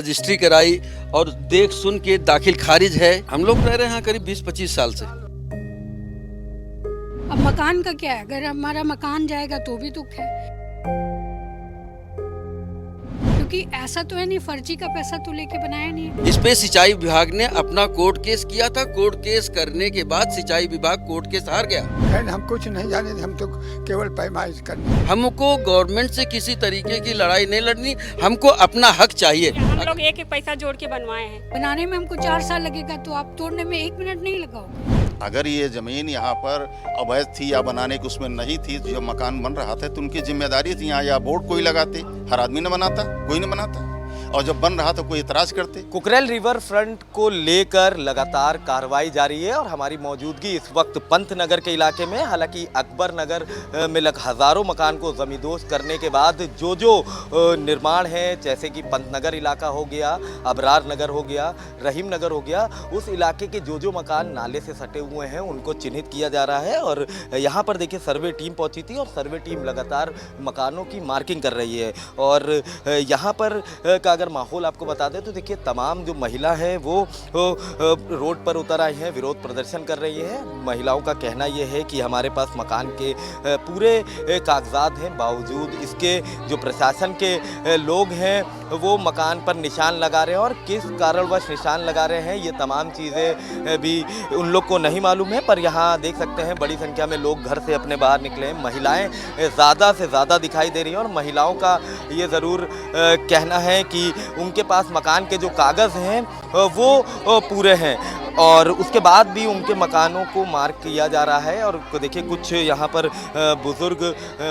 Registry कराई और देख सुन के दाखिल खारिज है। हम लोग रह रहे हैं यहाँ करीब 20-25 साल से। अब मकान का क्या है, अगर हमारा मकान जाएगा तो भी दुख है, क्योंकि ऐसा तो है नहीं, फर्जी का पैसा तो लेके बनाया नहीं है। इस पे सिंचाई विभाग ने अपना कोर्ट केस किया था। कोर्ट केस करने के बाद सिंचाई विभाग कोर्ट केस हार गया। हम कुछ नहीं जाने, हम तो केवल पैमाइश करनी। हमको गवर्नमेंट से किसी तरीके की लड़ाई नहीं लड़नी, हमको अपना हक चाहिए। हम लोग एक एक पैसा जोड़ के बनवाए हैं। बनाने में हमको 4 साल लगेगा, तो आप तोड़ने में 1 मिनट नहीं लगाओगे। अगर ये ज़मीन यहाँ पर अवैध थी या बनाने की उसमें नहीं थी, जो मकान बन रहा था तो उनकी जिम्मेदारी थी यहाँ, या बोर्ड कोई लगाते, हर आदमी न बनाता, कोई नहीं बनाता, और जब बन रहा तो कोई इतराज़ करते। कुकरेल रिवर फ्रंट को लेकर लगातार कार्रवाई जारी है और हमारी मौजूदगी इस वक्त पंतनगर के इलाके में। हालांकि अकबर नगर में लग हज़ारों मकान को ज़मींदोज़ करने के बाद जो निर्माण है, जैसे कि पंतनगर इलाका हो गया, अबरार नगर हो गया, रहीम नगर हो गया, उस इलाके के जो मकान नाले से सटे हुए हैं उनको चिन्हित किया जा रहा है। और यहाँ पर देखिए सर्वे टीम पहुँची थी और सर्वे टीम लगातार मकानों की मार्किंग कर रही है। और यहाँ पर का अगर माहौल आपको बता दें तो देखिए तमाम जो महिला है वो रोड पर उतर आई हैं, विरोध प्रदर्शन कर रही है। महिलाओं का कहना यह है कि हमारे पास मकान के पूरे कागजात हैं, बावजूद इसके जो प्रशासन के लोग हैं वो मकान पर निशान लगा रहे हैं, और किस कारणवश निशान लगा रहे हैं ये तमाम चीज़ें भी उन लोग को नहीं मालूम है। पर यहाँ देख सकते हैं बड़ी संख्या में लोग घर से अपने बाहर निकले हैं। महिलाएं ज़्यादा से ज़्यादा दिखाई दे रही हैं और महिलाओं का ये ज़रूर कहना है कि उनके पास मकान के जो कागज़ हैं वो पूरे हैं, और उसके बाद भी उनके मकानों को मार्क किया जा रहा है। और देखिए कुछ यहाँ पर बुज़ुर्ग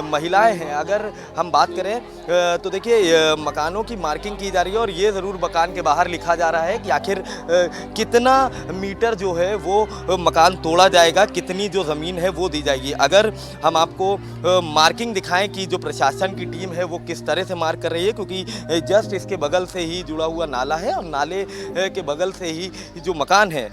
महिलाएं हैं। अगर हम बात करें तो देखिए मकानों की मार्किंग की जा रही है और ये ज़रूर मकान के बाहर लिखा जा रहा है कि आखिर कितना मीटर जो है वो मकान तोड़ा जाएगा, कितनी जो ज़मीन है वो दी जाएगी। अगर हम आपको मार्किंग दिखाएं कि जो प्रशासन की टीम है वो किस तरह से मार्क कर रही है, क्योंकि जस्ट इसके बगल से ही जुड़ा हुआ नाला है और नाले के बगल से ही जो मकान है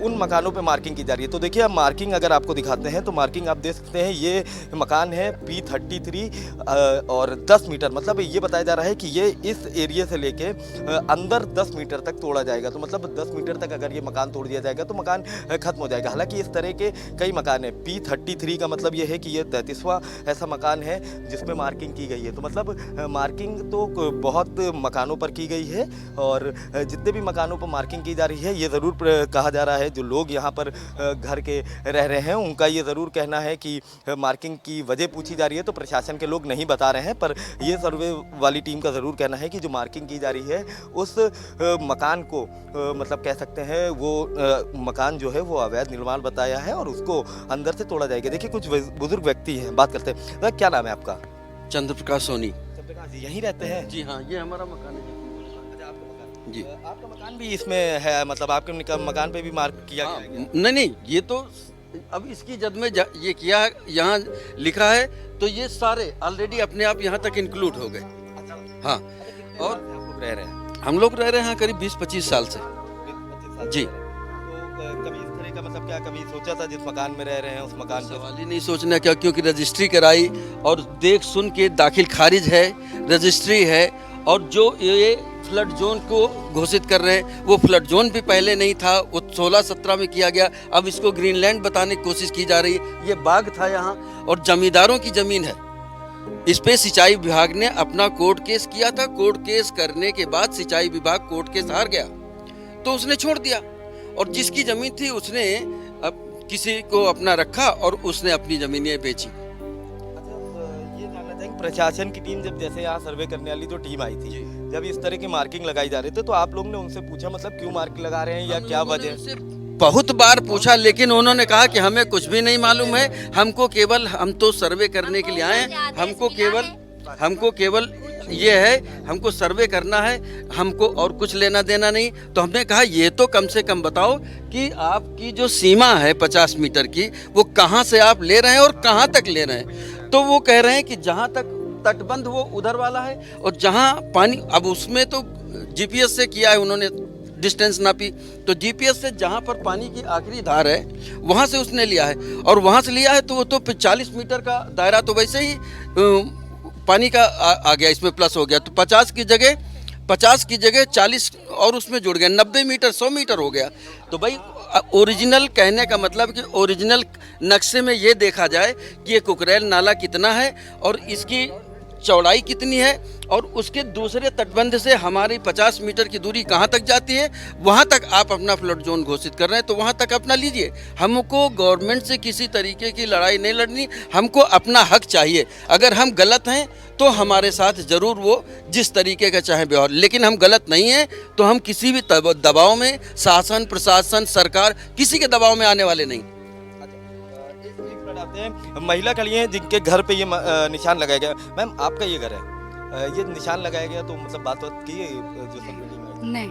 उन मकानों पे मार्किंग की जा रही है। तो देखिए हम मार्किंग अगर आपको दिखाते हैं तो मार्किंग आप देख सकते हैं, ये मकान है P33 और 10 मीटर, मतलब ये बताया जा रहा है कि ये इस एरिया से लेके अंदर 10 मीटर तक तोड़ा जाएगा। तो मतलब 10 मीटर तक अगर ये मकान तोड़ दिया जाएगा तो मकान खत्म हो जाएगा। हालांकि इस तरह के कई मकान हैं। P33 का मतलब ये है कि ये 33वां ऐसा मकान है जिसमें मार्किंग की गई है। तो मतलब मार्किंग तो बहुत मकानों पर की गई है, और जितने भी मकानों पर मार्किंग की जा रही है ये ज़रूर कहा जा रहा है, जो लोग यहाँ पर घर के रह रहे हैं उनका ये ज़रूर कहना है कि मार्किंग की वजह पूछी जा रही है तो प्रशासन के लोग नहीं बता रहे हैं। पर ये सर्वे वाली टीम का ज़रूर कहना है कि जो मार्किंग की जा रही है उस मकान को मतलब कह सकते हैं वो मकान जो है वो अवैध निर्माण बताया है और उसको अंदर से तोड़ा जाएगा। देखिए कुछ बुजुर्ग व्यक्ति हैं, बात करते हैं। क्या नाम है आपका? चंद्रप्रकाश सोनी। चंद्रप्रकाश जी यहीं रहते हैं? जी हाँ, ये हमारा मकान है जी। आपका मकान भी इसमें है, मतलब आपके मकान पे भी मार्क किया गया है? नहीं, ये तो अब इसकी जद में ये किया है, यहाँ लिखा है तो ये सारे ऑलरेडी अपने आप यहाँ तक इंक्लूड हो गए। हाँ, और आप लोग रह रहे हैं? हम लोग रह रहे हैं करीब 20-25 साल से जी। तो कभी इस तरह का मतलब क्या कभी सोचा था जिस मकान में रह रहे हैं उस मकान पे? सवाल ही नहीं सोचना क्या, क्योंकि रजिस्ट्री कराई और देख सुन के दाखिल खारिज है, रजिस्ट्री है, और जो ये फ्लड जोन को घोषित कर रहे हैं वो फ्लड जोन भी पहले नहीं था, वो 16-17 में किया गया। अब इसको ग्रीनलैंड बताने की कोशिश की जा रही है। ये बाग था यहाँ और जमींदारों की ज़मीन है। इस पे सिंचाई विभाग ने अपना कोर्ट केस किया था। कोर्ट केस करने के बाद सिंचाई विभाग कोर्ट केस हार गया तो उसने छोड़ दिया, और जिसकी ज़मीन थी उसने अब किसी को अपना रखा और उसने अपनी ज़मीनें बेची। प्रशासन की टीम जब जैसे यहाँ सर्वे करने वाली जो टीम आई थी, जब इस तरह की मार्किंग लगाई जा रही थी तो आप लोग ने उनसे पूछा मतलब क्यों मार्किंग लगा रहे हैं या क्या वजह? बहुत बार पूछा, लेकिन उन्होंने कहा कि हमें कुछ भी नहीं मालूम है, हमको केवल हम तो सर्वे करने के लिए आए हैं, हमको केवल ये है, हमको सर्वे करना है, हमको और कुछ लेना देना नहीं। तो हमने कहा ये तो कम से कम बताओ कि आपकी जो सीमा है 50 मीटर की वो कहाँ से आप ले रहे हैं और कहाँ तक ले रहे हैं। तो वो कह रहे हैं कि जहाँ तक तटबंध वो उधर वाला है, और जहाँ पानी, अब उसमें तो जीपीएस से किया है उन्होंने, डिस्टेंस नापी तो जीपीएस से जहाँ पर पानी की आखिरी धार है वहाँ से उसने लिया है, और वहाँ से लिया है तो वो तो 40 मीटर का दायरा तो वैसे ही पानी का आ गया, इसमें प्लस हो गया, तो 50 की जगह 50 की जगह 40 और उसमें जुड़ गया, 90 मीटर 100 मीटर हो गया। तो भाई ओरिजिनल कहने का मतलब कि ओरिजिनल नक्शे में ये देखा जाए कि ये कुकरेल नाला कितना है और इसकी चौड़ाई कितनी है और उसके दूसरे तटबंध से हमारी 50 मीटर की दूरी कहाँ तक जाती है, वहाँ तक आप अपना फ्लड जोन घोषित कर रहे हैं तो वहाँ तक अपना लीजिए। हमको गवर्नमेंट से किसी तरीके की लड़ाई नहीं लड़नी, हमको अपना हक चाहिए। अगर हम गलत हैं तो हमारे साथ ज़रूर वो जिस तरीके का चाहे व्यवहार, लेकिन हम गलत नहीं हैं तो हम किसी भी दबाव में, शासन प्रशासन सरकार किसी के दबाव में आने वाले नहीं। आते हैं महिला खड़ी हैं जिनके घर पे ये निशान लगाया गया। मैम आपका ये घर है, ये निशान लगाया गया तो मतलब बात की जो नहीं,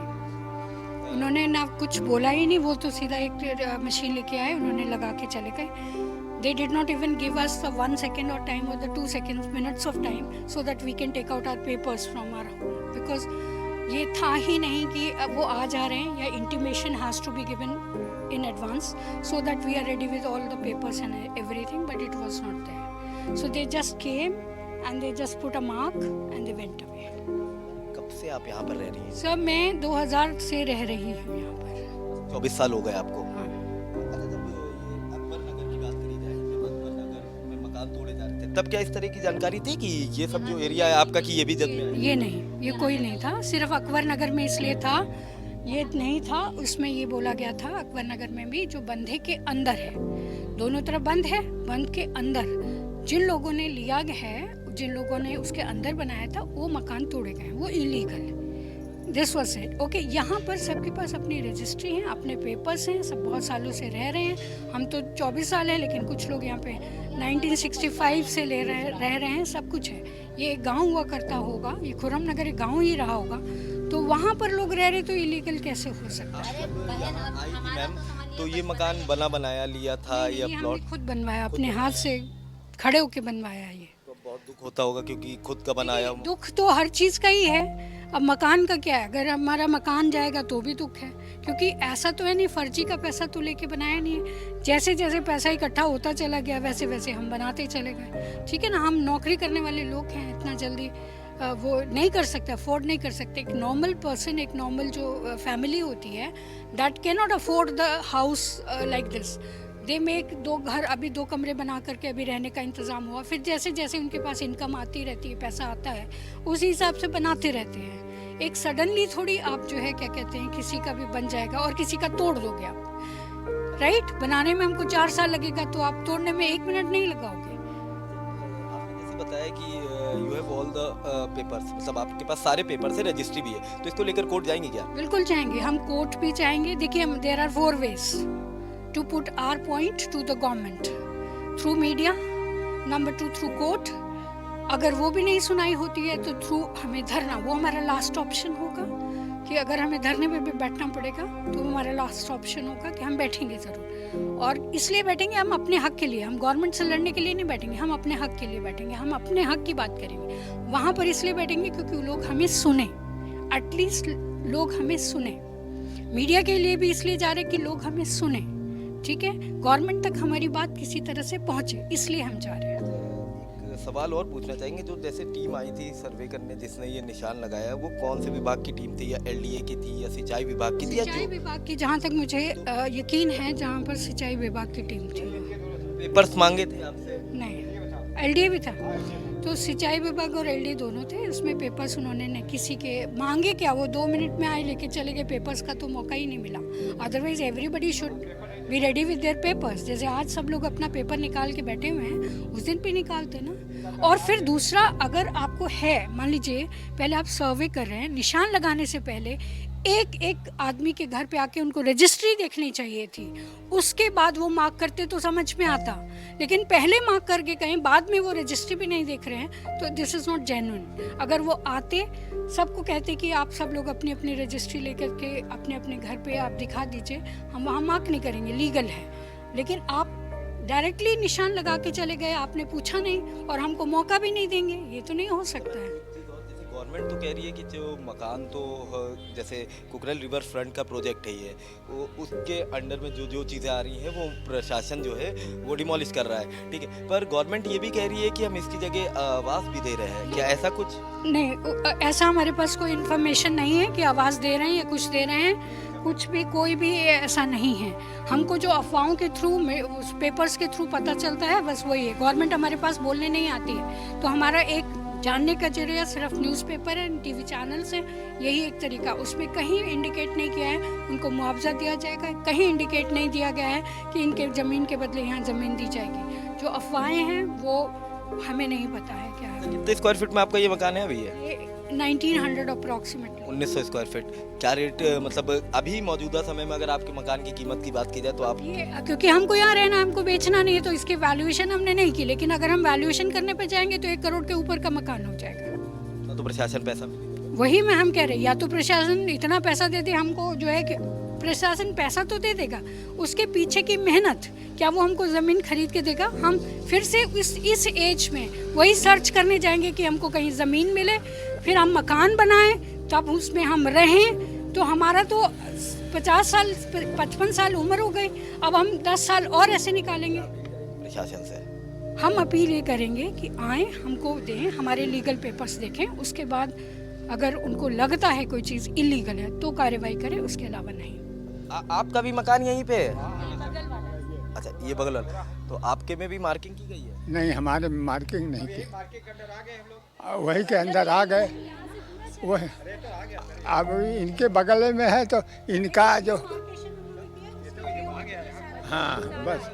उन्होंने ना कुछ बोला ही नहीं, वो तो सीधा एक मशीन लेके आए, उन्होंने लगा के चले गए। They did not even give us the 1 second or time or the 2 seconds minutes of time so that we can take out our papers from our home, because ये था ही नहीं कि अब वो आ जा रहे हैं, या intimation has to be given in advance so that we are ready with all the papers and everything, but it was not there. So they just came and they just put a mark and they went away. कब से आप यहाँ पर रह रही हैं? Sir मैं 2000 से रह रही हूँ यहाँ पर। 24 साल हो गए आपको। हाँ। अच्छा, जब ये अकबर नगर की बात करी जाए, जब अकबर नगर में मकान तोड़े जा रहे थे, तब क्या इस तरह की जानकारी थी कि ये सब जो एरिया है आपका कि ये भी जद में है? ये नहीं, ये कोई नहीं था, सिर्फ अकबर नगर में इसलिए था, ये नहीं था। उसमें ये बोला गया था अकबर नगर में भी जो बंधे के अंदर है, दोनों तरफ बंद है, बंद के अंदर जिन लोगों ने लिया है, जिन लोगों ने उसके अंदर बनाया था, वो मकान तोड़े गए, वो illegal. This was it. Okay, यहाँ पर सबके पास अपनी रजिस्ट्री है, अपने पेपर्स हैं, सब बहुत सालों से रह रहे हैं। हम तो 24 साल है, लेकिन कुछ लोग यहाँ पे 1965 से रह रहे हैं, सब कुछ है। ये एक गाँव हुआ करता होगा, ये खुर्रम नगर एक गाँव ही रहा होगा, तो वहाँ पर लोग रह रहे तो इलीगल कैसे हो सकता है? मैम तो ये मकान बना बनाया लिया था या ये प्लॉट? हमने खुद बनवाया, अपने हाथ से खड़े होके बनवाया। ये तो बहुत दुख होता होगा क्योंकि खुद का बनाया। दुख तो हर चीज़ का ही है। अब मकान का क्या है, अगर हमारा मकान जाएगा तो भी दुख है, क्योंकि ऐसा तो है नहीं फर्जी का पैसा तो लेके बनाया नहीं है। जैसे जैसे पैसा इकट्ठा होता चला गया वैसे वैसे हम बनाते चले गए। ठीक है ना, हम नौकरी करने वाले लोग हैं, इतना जल्दी वो नहीं कर सकते, अफोर्ड नहीं कर सकते। एक नॉर्मल पर्सन, एक नॉर्मल जो फैमिली होती है, that can not afford the house like this. They make 2 घर, अभी 2 कमरे बना करके अभी रहने का इंतज़ाम हुआ, फिर जैसे जैसे उनके पास इनकम आती रहती है, पैसा आता है, उसी हिसाब से बनाते रहते हैं। एक सडनली थोड़ी आप जो है क्या कहते हैं, किसी का भी बन जाएगा और किसी का तोड़ दोगे आप, राइट? बनाने में हमको 4 साल लगेगा तो आप तोड़ने में 1 मिनट नहीं लगाओगे। आपने जैसे बताया कि you have all the papers, मतलब आपके पास सारे पेपर्स है, रजिस्ट्री भी है, तो इसको लेकर कोर्ट जाएंगे क्या? बिल्कुल जाएंगे, हम कोर्ट भी जाएंगे। देखिए, there are 4 ways to put our point to the government, through media, number 2 through court। अगर वो भी नहीं सुनाई होती है तो थ्रू हमें धरना, वो हमारा लास्ट ऑप्शन होगा कि अगर हमें धरने पे भी बैठना पड़ेगा तो हमारा लास्ट ऑप्शन होगा कि हम बैठेंगे ज़रूर। और इसलिए बैठेंगे हम अपने हक के लिए, हम गवर्नमेंट से लड़ने के लिए नहीं बैठेंगे, हम अपने हक के लिए बैठेंगे, हम अपने हक की बात करेंगे। वहाँ पर इसलिए बैठेंगे क्योंकि लोग हमें सुने, एटलीस्ट लोग हमें सुने। मीडिया के लिए भी इसलिए जा रहे कि लोग हमें सुने, ठीक है, गवर्नमेंट तक हमारी बात किसी तरह से पहुंचे, इसलिए हम जा रहे हैं। एक सवाल और पूछना चाहेंगे, जो जैसे टीम आई थी सर्वे करने जिसने ये निशान लगाया, वो कौन से विभाग की टीम थी, या एलडीए की थी या सिंचाई विभाग की थी? सिंचाई विभाग की, जहाँ तक मुझे यकीन है, जहाँ पर सिंचाई विभाग की टीम थी। पेपर्स मांगे थे आपसे? नहीं, एलडीए भी था, तो सिंचाई विभाग और एलडीए दोनों थे। उसमें पेपर्स उन्होंने न किसी के मांगे क्या, वो 2 मिनट में आए लेके चले गए, पेपर्स का तो मौका ही नहीं मिला। Otherwise everybody should be ready with their papers. जैसे आज सब लोग अपना पेपर निकाल के बैठे हुए हैं, उस दिन भी निकालते ना। और फिर दूसरा, अगर आपको है, मान लीजिए पहले आप सर्वे कर रहे हैं, निशान लगाने से पहले एक एक आदमी के घर पे आके उनको रजिस्ट्री देखनी चाहिए थी, उसके बाद वो मार्क करते तो समझ में आता। लेकिन पहले मार्क करके कहीं बाद में वो रजिस्ट्री भी नहीं देख रहे हैं, तो दिस इज़ नॉट जेन्युइन। अगर वो आते, सबको कहते कि आप सब लोग अपनी अपनी रजिस्ट्री लेकर के अपने अपने घर पे आप दिखा दीजिए, हम वहाँ मार्क नहीं करेंगे, लीगल है। लेकिन आप डायरेक्टली निशान लगा के चले गए, आपने पूछा नहीं और हमको मौका भी नहीं देंगे, ये तो नहीं हो सकता है। गवर्नमेंट तो कह रही है कि जो मकान तो जैसे कुकरेल रिवर फ्रंट का प्रोजेक्ट है ये, वो उसके अंडर में जो जो चीज़ें आ रही हैं वो प्रशासन जो है वो डिमोलिश कर रहा है, ठीक है। पर गवर्नमेंट ये भी कह रही है कि हम इसकी जगह आवास भी दे रहे हैं, क्या ऐसा कुछ? नहीं, ऐसा हमारे पास कोई इन्फॉर्मेशन नहीं है कि आवाज़ दे रहे हैं या कुछ दे रहे हैं, कुछ भी कोई भी ऐसा नहीं है। हमको जो अफवाहों के थ्रू उस पेपर्स के थ्रू पता चलता है बस वही है। गवर्नमेंट हमारे पास बोलने नहीं आती है, तो हमारा एक जानने का जरिया सिर्फ न्यूज़पेपर है, टीवी चैनल्स हैं, यही एक तरीका। उसमें कहीं इंडिकेट नहीं किया है उनको मुआवजा दिया जाएगा, कहीं इंडिकेट नहीं दिया गया है कि इनके ज़मीन के बदले यहाँ ज़मीन दी जाएगी। जो अफवाहें हैं वो हमें नहीं पता है क्या है। कितने स्क्वायर फीट में आपका ये मकान है अभी? है 1900 अप्रॉक्सीमेटली 1900 स्क्वायर फीट। क्या रेट मतलब अभी मौजूदा समय में अगर आपके मकान की कीमत की बात की जाए तो आप? ये क्योंकि हमको यहाँ रहना, हमको बेचना नहीं है, तो इसकी वैल्यूएशन हमने नहीं की। लेकिन अगर हम वैल्यूएशन करने पे जाएंगे तो 1 करोड़ के ऊपर का मकान हो जाएगा। तो प्रशासन पैसा, वही में हम कह रहे हैं, या तो प्रशासन इतना पैसा दे दे हमको, जो है कि प्रशासन पैसा तो दे देगा, उसके पीछे की मेहनत क्या वो हमको ज़मीन खरीद के देगा? हम फिर से इस एज में वही सर्च करने जाएंगे कि हमको कहीं ज़मीन मिले, फिर हम मकान बनाएं, तब उसमें हम रहें। तो हमारा तो 50 साल 55 साल उम्र हो गई, अब हम 10 साल और ऐसे निकालेंगे। प्रशासन से हम अपील ये करेंगे कि आएँ, हमको दें, हमारे लीगल पेपर्स देखें, उसके बाद अगर उनको लगता है कोई चीज़ इलीगल है तो कार्रवाई करें, उसके अलावा नहीं। आपका भी मकान यहीं पे है? अच्छा, ये बगल वाला। तो आपके में भी मार्किंग की गई है? नहीं, हमारे मार्किंग नहीं की, वही के अंदर आ गए। वह अब इनके बगल में है तो इनका जो, हाँ बस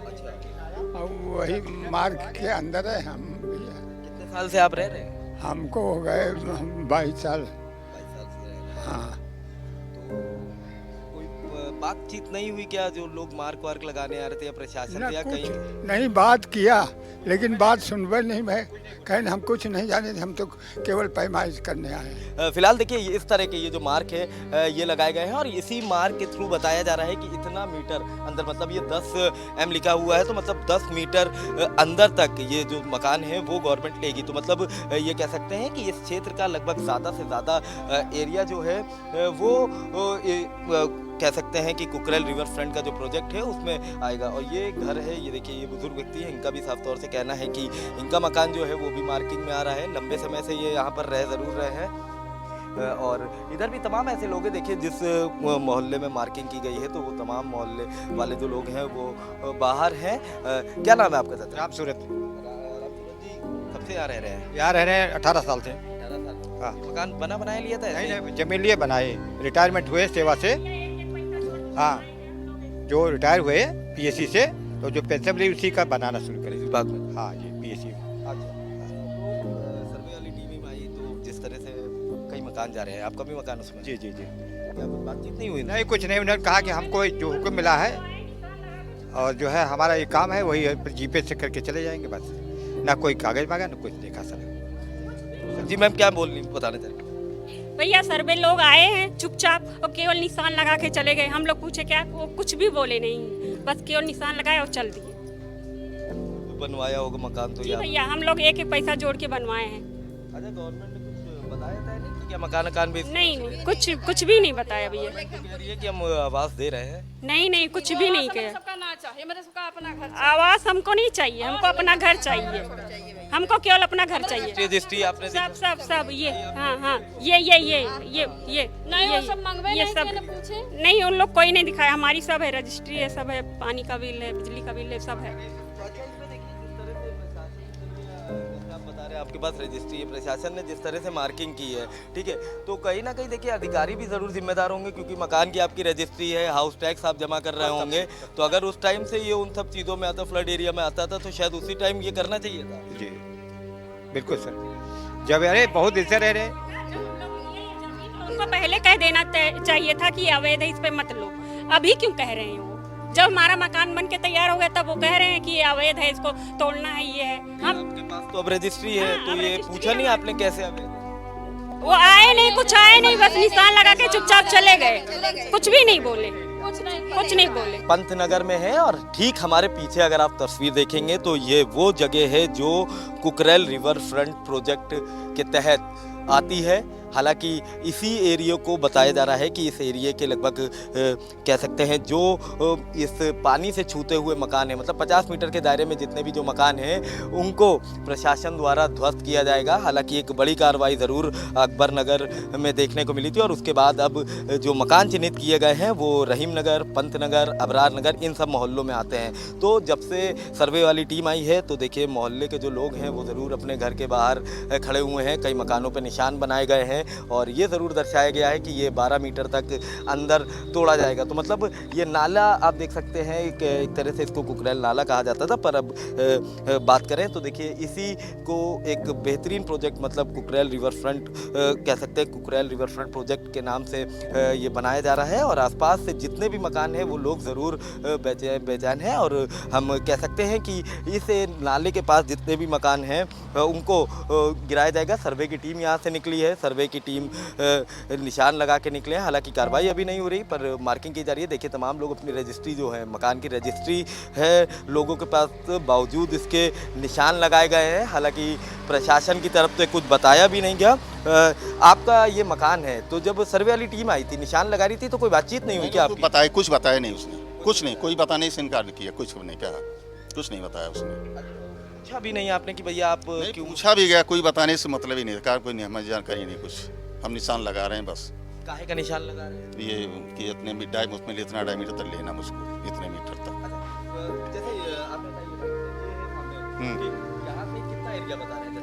अब वही मार्ग के अंदर है। हम कितने साल से आप रह रहे हैं? हमको हो गए 22 साल। 22 साल से रह रहे हैं। हाँ, कोई बातचीत नहीं हुई क्या? जो लोग मार्क वार्क लगाने आ रहे थे या प्रशासन ना या कुछ कहीं? नहीं बात किया, लेकिन बात सुनवे नहीं भाई, कहें हम कुछ नहीं जाने, हम तो केवल पैमाइश करने आए हैं। फिलहाल देखिए इस तरह के ये जो मार्क है ये लगाए गए हैं और इसी मार्क के थ्रू बताया जा रहा है कि इतना मीटर अंदर, मतलब ये 10 M लिखा हुआ है तो मतलब 10 मीटर अंदर तक ये जो मकान है वो गवर्नमेंट लेगी। तो मतलब ये कह सकते हैं कि इस क्षेत्र का लगभग ज़्यादा से ज़्यादा एरिया जो है वो कह सकते हैं कि कुकरेल रिवर फ्रंट का जो प्रोजेक्ट है उसमें आएगा। और ये घर है, ये देखिए, ये बुजुर्ग व्यक्ति है, इनका भी साफ तौर से कहना है कि इनका मकान जो है वो भी मार्किंग में आ रहा है। लंबे समय से ये यहाँ पर रह ज़रूर रहे हैं। और इधर भी तमाम ऐसे लोग हैं, देखिए जिस मोहल्ले में मार्किंग की गई है तो वो तमाम मोहल्ले वाले जो लोग हैं वो बाहर हैं। क्या नाम है आपका चाचा? राम सूरत। जी, कब से यहाँ रह रहे हैं? यहाँ रह रहे हैं 18 साल से। 18 साल। हाँ। मकान बना बनाया लिया था? नहीं नहीं, जमीन लिए बनाए, रिटायरमेंट हुए सेवा से। हाँ, जो रिटायर हुए PSC से, तो जो पेंशन मिली उसी का बनाना शुरू करें बाद में। हाँ जी, PSC। अच्छा, सर्वे वाली टीम में आई तो जिस तरह से कई मकान जा रहे हैं, आपका भी मकान उसमें? जी जी जी। क्या बातचीत नहीं हुई? नहीं, कुछ नहीं, उन्होंने कहा कि हमको जो हुक्म मिला है और जो है हमारा ये काम है वही जीपे से करके चले जाएंगे, बस। ना कोई कागज मांगा ना कुछ देखा सर। जी मैम, क्या बोल रही बताना चाह रही? भैया सर्वे लोग आए हैं चुपचाप और केवल निशान लगा के चले गए। हम लोग पूछे क्या, वो कुछ भी बोले नहीं, बस केवल निशान लगाए और चल दिए। बनवाया होगा मकान तो जी यार। भैया, हम लोग एक एक पैसा जोड़ के बनवाए हैं। अच्छा, गवर्नमेंट ने कुछ बताया था नहीं कि क्या मकान बेच? नहीं, कुछ भी नहीं बताया भैया। कह रही है कि हम आवास दे रहे हैं। नहीं, कुछ भी नहीं किया। आवास हमको नहीं चाहिए, हमको अपना घर चाहिए, हमको केवल अपना घर चाहिए। रजिस्ट्री आपने सब ये, हाँ, ये नहीं, सब मंगवे नहीं, सब नहीं, उन लोग कोई नहीं दिखाया। हमारी सब है, रजिस्ट्री है, सब है, पानी का बिल है, बिजली का बिल है, सब है। आप बता रहे हैं आपके पास रजिस्ट्री है, प्रशासन ने जिस तरह से मार्किंग की है, ठीक है, तो कहीं ना कहीं देखिए अधिकारी भी जरूर जिम्मेदार होंगे, क्योंकि मकान की आपकी रजिस्ट्री है, हाउस टैक्स आप जमा कर रहे होंगे। तो अगर उस टाइम से ये उन सब चीज़ों में आता, फ्लड एरिया में आता था, तो शायद उसी टाइम ये करना चाहिए था। जी बिल्कुल सर, जब अरे बहुत दिन से रह रहे, उनको पहले कह देना चाहिए था कि अवैध है, इस पे मत लो। अभी क्यों कह रहे हैं? वो जब हमारा मकान बन के तैयार हो गया तब वो कह रहे हैं कि ये अवैध है, इसको तोड़ना है, ये है। हम आपके पास तो अब रजिस्ट्री है, हाँ, तो अब ये रजिस्ट्री पूछा नहीं आपने कैसे अवैध? वो आए नहीं, कुछ आए नहीं, बस निशान लगा के चुपचाप चले गए, कुछ भी नहीं बोले, कुछ नहीं बोले। पंतनगर में है और ठीक हमारे पीछे अगर आप तस्वीर देखेंगे तो ये वो जगह है जो कुकरेल रिवर फ्रंट प्रोजेक्ट के तहत आती है। हालांकि इसी एरिया को बताया जा रहा है कि इस एरिया के लगभग कह सकते हैं जो इस पानी से छूते हुए मकान हैं, मतलब 50 मीटर के दायरे में जितने भी जो मकान हैं उनको प्रशासन द्वारा ध्वस्त किया जाएगा। हालांकि एक बड़ी कार्रवाई ज़रूर अकबर नगर में देखने को मिली थी और उसके बाद अब जो मकान चिन्हित किए गए हैं वो रहीम नगर, पंत नगर, अबरार नगर, इन सब मोहल्लों में आते हैं। तो जब से सर्वे वाली टीम आई है तो देखिए मोहल्ले के जो लोग हैं वो ज़रूर अपने घर के बाहर खड़े हुए हैं। कई मकानों पर निशान बनाए गए हैं और ये ज़रूर दर्शाया गया है कि ये 12 मीटर तक अंदर तोड़ा जाएगा। तो मतलब ये नाला आप देख सकते हैं, एक तरह से इसको कुकरेल नाला कहा जाता था, पर अब बात करें तो देखिए इसी को एक बेहतरीन प्रोजेक्ट, मतलब कुकरेल रिवर फ्रंट कह सकते हैं, कुकरेल रिवर फ्रंट प्रोजेक्ट के नाम से ये बनाया जा रहा है और आसपास से जितने भी मकान हैं वो लोग ज़रूर बेचैन हैं। और हम कह सकते हैं कि इस नाले के पास जितने भी मकान हैं उनको गिराया जाएगा। सर्वे की टीम यहाँ से निकली है, सर्वे की टीम निशान लगा के निकले हैं। हालांकि कार्रवाई अभी नहीं हो रही पर मार्किंग की जा रही है। देखिए तमाम लोग अपनी रजिस्ट्री जो है, मकान की रजिस्ट्री है लोगों के पास, बावजूद इसके निशान लगाए गए हैं। हालांकि प्रशासन की तरफ से कुछ बताया भी नहीं गया। आपका ये मकान है, तो जब सर्वे वाली टीम आई थी, निशान लगा रही थी, तो कोई बातचीत नहीं हुई क्या आपकी? कुछ बताया नहीं उसने, कुछ नहीं, कोई बताने से इनकार किया, कुछ नहीं कहा, कुछ नहीं बताया उसने। पूछा भी नहीं आपने कि भैया आप क्यों? पूछा भी गया, कोई बताने से मतलब ही नहीं, कहा कोई नहीं, हमें जानकारी नहीं कुछ, हम निशान लगा रहे हैं बस। काहे का निशान लगा रहे हैं? ये कि इतने उसमें इतना डायमीटर तक लेना मुझको, इतने मीटर तक। जैसे आप बताइए यहाँ से कितना एरिया बता रहे हैं?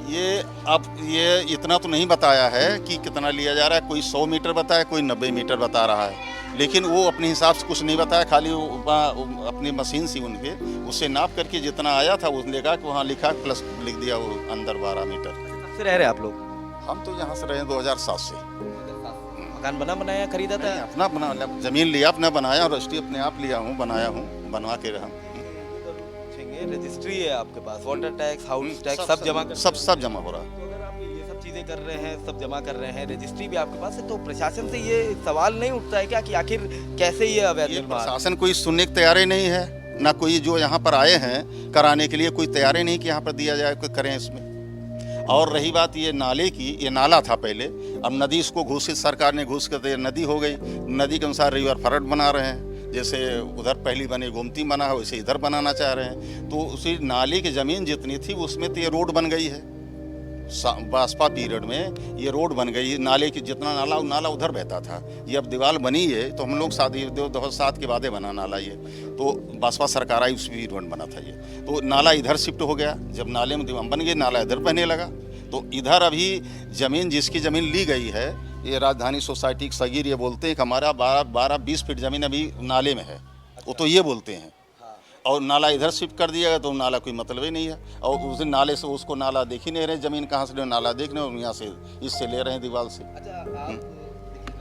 ये अब ये इतना तो नहीं बताया है कि कितना लिया जा रहा है, कोई 100 मीटर बताया, कोई 90 मीटर बता रहा है, लेकिन वो अपने हिसाब से कुछ नहीं बताया। खाली अपनी मशीन सी उनके उससे नाप करके जितना आया था उसने कहा कि वहाँ लिखा, प्लस लिख दिया वो अंदर 12 मीटर। कब से रह रहे आप लोग? हम तो यहाँ से रहे 2007 से। मकान बनाया खरीदा था? अपना बना, जमीन लिया अपना, बनाया और रजिस्ट्री अपने आप लिया हूँ, बनाया हूँ, बनवा के रहा। रजिस्ट्री है आपके पास, वाटर टैक्स, हाउस टैक्स सब जमा कर, सब जमा हो रहा है। तो अगर आप ये सब चीजें कर रहे हैं, सब जमा कर रहे हैं, रजिस्ट्री भी आपके पास है, तो प्रशासन से ये सवाल नहीं उठता है क्या कि आखिर कैसे ये अवैध निर्माण? प्रशासन कोई सुनने की तैयार ही नहीं है, ना कोई जो यहाँ पर आए हैं कराने के लिए कोई तैयार ही नहीं कि यहाँ पर दिया जाए, कोई करें इसमें। और रही बात ये नाले की, ये नाला था पहले, अब नदी इसको घोषित, सरकार ने घोषित कर दिया, नदी हो गई। नदी के अनुसार रिवर फ्रंट बना रहे हैं, जैसे उधर पहली बने गोमती बना है वैसे इधर बनाना चाह रहे हैं। तो उसी नाले की ज़मीन जितनी थी उसमें तो ये रोड बन गई है। बासपा पीरियड में ये रोड बन गई, नाले की जितना नाला उधर बहता था, ये अब दीवार बनी है। तो हम लोग 2007 के बाद बना नाला ये, तो बासपा सरकार आई उस पीरियड में बना था ये। तो नाला इधर शिफ्ट हो गया, जब नाले में दीवार बन गई नाला इधर बहने लगा। तो इधर अभी ज़मीन, जिसकी ज़मीन ली गई है, ये राजधानी सोसाइटी के सगीर ये बोलते हैं कि हमारा 12-20 फीट ज़मीन अभी नाले में है, वो तो ये बोलते हैं। और नाला इधर शिफ्ट कर दिया गया तो नाला कोई मतलब ही नहीं है। और उस दिन नाले से उसको नाला देख ही नहीं रहे, ज़मीन कहाँ से नाला देख रहे हैं, यहाँ से इससे ले रहे हैं दीवार से। अच्छा, आप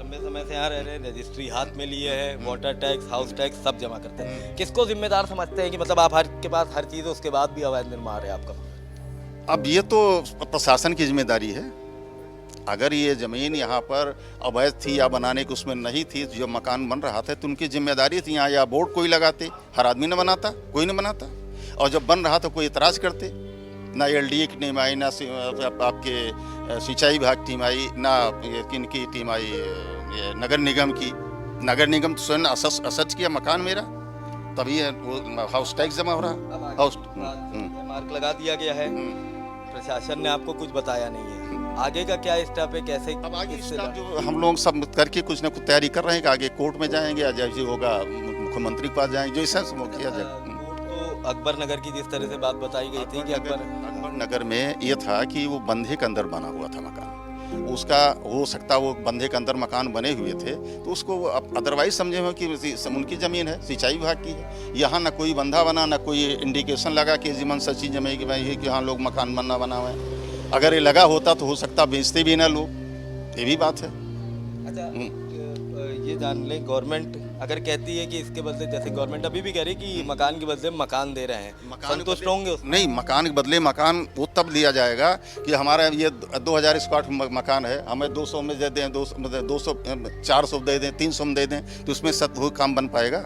लंबे समय से यहाँ रह रहे हैं, रजिस्ट्री हाथ में लिए है, वाटर टैक्स, हाउस टैक्स सब जमा करते हैं, किसको जिम्मेदार समझते हैं कि मतलब आप के पास हर चीज़ है उसके बाद भी अवैध निर्माण है आपका? अब ये तो प्रशासन की जिम्मेदारी है। अगर ये ज़मीन यहाँ पर अवैध थी या बनाने की उसमें नहीं थी, जो मकान बन रहा था तो उनकी जिम्मेदारी थी। यहाँ या बोर्ड कोई लगाते, हर आदमी न बनाता, कोई नहीं बनाता। और जब बन रहा तो कोई इतराज़ करते, ना LDA की टीम आई, ना आपके सिंचाई विभाग टीम आई, ना किनकी टीम आई, ये नगर निगम की। नगर निगम तो स्वयं असच किया मकान मेरा, तभी वो हाउस टैक्स जमा हो रहा। हाउस मार्क लगा दिया गया है, प्रशासन ने आपको कुछ बताया नहीं है। आगे का क्या स्टेप है, कैसे? अब आगे स्टेप जो हम लोग सब करके कुछ ना कुछ तैयारी कर रहे हैं कि आगे कोर्ट में जाएंगे या जैसे होगा मुख्यमंत्री के पास जाएंगे, जो ऐसा किया जाए। तो अकबर नगर की जिस तरह से बात बताई गई थी कि अकबर नगर में ये था कि वो बंधे के अंदर बना हुआ था मकान, उसका हो सकता वो बंधे के अंदर मकान बने हुए थे तो उसको अदरवाइज समझे हो कि उनकी ज़मीन है, सिंचाई विभाग की है। यहाँ ना कोई बंधा बना, ना कोई इंडिकेशन लगा कि जीवन सची जमे कि भाई कि यहाँ लोग मकान बनना बना हुआ है। अगर ये लगा होता तो हो सकता बेचते भी ना लोग, ये भी बात है। अच्छा, ये जान लें, गवर्नमेंट अगर कहती है कि इसके बदले, जैसे गवर्नमेंट अभी भी कह रही है कि मकान के बदले मकान दे रहे हैं, संतुष्ट होंगे? नहीं, मकान के बदले मकान वो तब दिया जाएगा कि हमारा ये 2000 स्क्वायर मकान है, हमें 200 में दे दें, 200 400 दे दें, 300 में दे दें, तो उसमें सब काम बन पाएगा?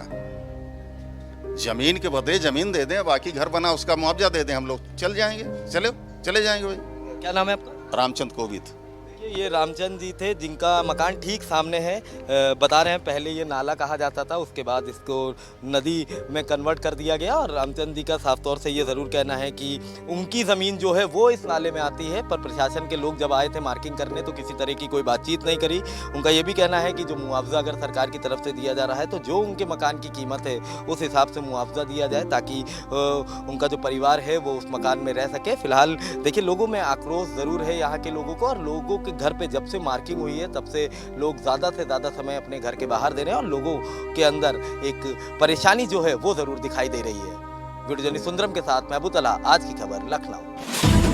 जमीन के बदले जमीन दे दें, बाकी घर बना उसका मुआवजा दे दें, हम लोग चल जाएंगे, चले जाएंगे भाई। क्या नाम है आपका? रामचंद्र कोविद। ये रामचंद जी थे जिनका मकान ठीक सामने है। बता रहे हैं पहले ये नाला कहा जाता था, उसके बाद इसको नदी में कन्वर्ट कर दिया गया। और रामचंद जी का साफ तौर से ये ज़रूर कहना है कि उनकी ज़मीन जो है वो इस नाले में आती है, पर प्रशासन के लोग जब आए थे मार्किंग करने तो किसी तरह की कोई बातचीत नहीं करी। उनका ये भी कहना है कि जो मुआवजा अगर सरकार की तरफ से दिया जा रहा है तो जो उनके मकान की कीमत है उस हिसाब से मुआवजा दिया जाए, ताकि उनका जो परिवार है वो उस मकान में रह सके। फिलहाल देखिए लोगों में आक्रोश ज़रूर है यहाँ के लोगों को, और लोगों के घर पे जब से मार्किंग हुई है तब से लोग ज़्यादा से ज़्यादा समय अपने घर के बाहर दे रहे हैं, और लोगों के अंदर एक परेशानी जो है वो ज़रूर दिखाई दे रही है। वीडियो जर्नलिस्ट सुंदरम के साथ महबूब अला, आज की खबर लखनऊ।